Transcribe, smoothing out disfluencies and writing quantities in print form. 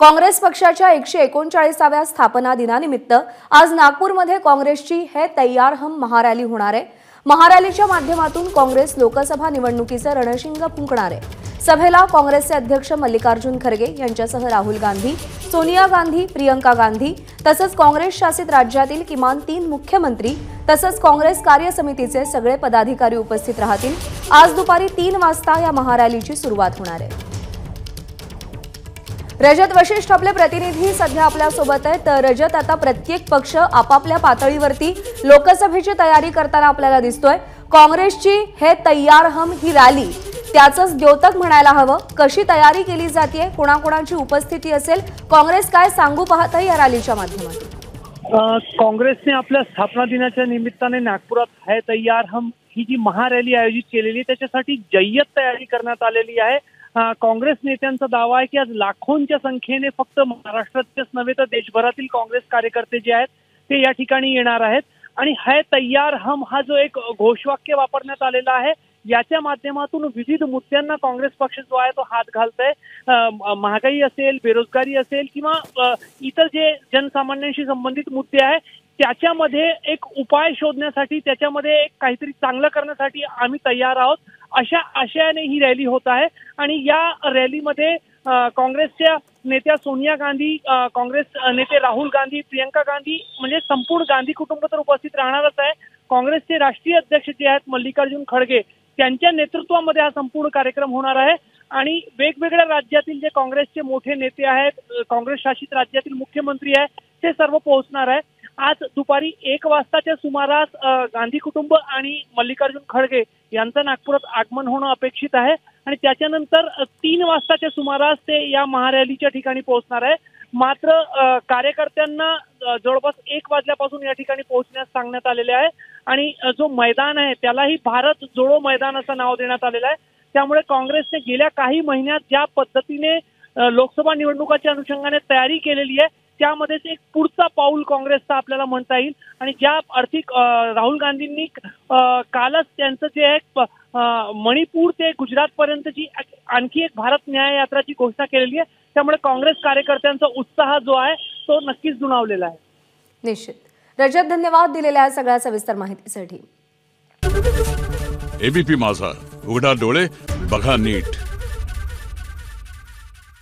काँग्रेस पक्षाच्या 139व्या स्थापना दिनानिमित्त आज नागपूरमध्ये काँग्रेसची है तैयार हम महारॅली होणार आहे। महारॅलीच्या माध्यमातून काँग्रेस लोकसभा निवडणुकीचे रणशिंग फुंकणार आहे। सभेला काँग्रेसचे अध्यक्ष मल्लिकार्जुन खरगे यांच्यासह राहुल गांधी, सोनिया गांधी, प्रियंका गांधी तसंच काँग्रेस शासित राज्यातील किमान 3 मुख्यमंत्री तसंच काँग्रेस कार्य समितीचे सगळे पदाधिकारी उपस्थित राहतील। आज दुपारी 3 वाजता या महारॅलीची सुरुवात होणार आहे। रजत वशिष्ठ आपले प्रतिनिधी सध्या आपल्या सोबत आहेत। तर रजत, आता प्रत्येक पक्ष आपापल्या पातळीवरती लोकसभेची तयारी करताना आपल्याला दिसतोय। काँग्रेसची हे तैयार हम ही रॅली त्याचंच द्योतक म्हणायला हवं। कशी तयारी केली जाते, कोणाकोणाची उपस्थिती असेल, काँग्रेस काय सांगू पाहतंय या रॅलीच्या माध्यमातून? काँग्रेसने आपल्या स्थापना दिनाच्या निमित्ताने नागपुरात है तैयार हम ही जी महारॅली आयोजित केलेली त्याच्यासाठी जय्यत तयारी करण्यात आलेली आहे। काँग्रेस नेत्यांचा दावा आहे की आज लाखोंच्या संख्येने फक्त महाराष्ट्रातच नव्हे तर देशभरातील काँग्रेस कार्यकर्ते जे आहेत ते या ठिकाणी येणार आहेत आणि है तैयार हम हा जो एक घोषवाक्य वापरण्यात आलेला आहे याच्या माध्यमातून विविध मुद्द्यांना काँग्रेस पक्ष जो आहे तो हात घालतोय। महागाई असेल, बेरोजगारी असेल किंवा इतर जे जनसामान्यांशी संबंधित मुद्दे आहेत त्याच्यामध्ये एक उपाय शोधण्यासाठी, त्याच्यामध्ये एक काहीतरी चांगलं करण्यासाठी आम्ही तयार आहोत अशा आशयाने ही रॅली होत आहे। आणि या रॅलीमध्ये काँग्रेसच्या नेत्या सोनिया गांधी, काँग्रेस नेते राहुल गांधी, प्रियंका गांधी म्हणजे संपूर्ण गांधी कुटुंब तर उपस्थित राहणारच आहे। काँग्रेसचे राष्ट्रीय अध्यक्ष जे आहेत मल्लिकार्जुन खरगे त्यांच्या नेतृत्वामध्ये हा संपूर्ण कार्यक्रम होणार आहे आणि वेगवेगळ्या राज्यातील जे काँग्रेसचे मोठे नेते आहेत, काँग्रेस शासित राज्यातील मुख्यमंत्री आहेत ते सर्व पोहोचणार आहे। आज दुपारी 1 वाजताच्या सुमारास गांधी कुटुंब आणि मल्लिकार्जुन खरगे यांचं नागपुरात आगमन होणं अपेक्षित आहे आणि त्याच्यानंतर 3 वाजताच्या सुमारास ते या महारॅलीच्या ठिकाणी पोहोचणार आहे। मात्र कार्यकर्त्यांना जवळपास 1 वाजल्यापासून या ठिकाणी पोहोचण्यास सांगण्यात आलेले आहे आणि जो मैदान आहे त्यालाही भारत जोडो मैदान असं नाव देण्यात आलेलं आहे। त्यामुळे काँग्रेसने गेल्या काही महिन्यात ज्या पद्धतीने लोकसभा निवडणुकाच्या अनुषंगाने तयारी केलेली आहे त्यामध्येच एक पुढचा पाऊल काँग्रेसचा आपल्याला म्हणता येईल। आणि ज्या आर्थिक राहुल गांधींनी कालच त्यांचं जे आहे मणिपूर ते गुजरात पर्यंतची आणखी एक भारत न्याय यात्राची घोषणा केलेली आहे, त्यामुळे काँग्रेस कार्यकर्त्यांचा उत्साह जो आहे तो नक्कीच दुणावलेला आहे। निश्चित रजत, धन्यवाद दिलेल्या सगळ्या सविस्तर माहितीसाठी। एबीपी माझा, उघडा डोळे बघा नीट।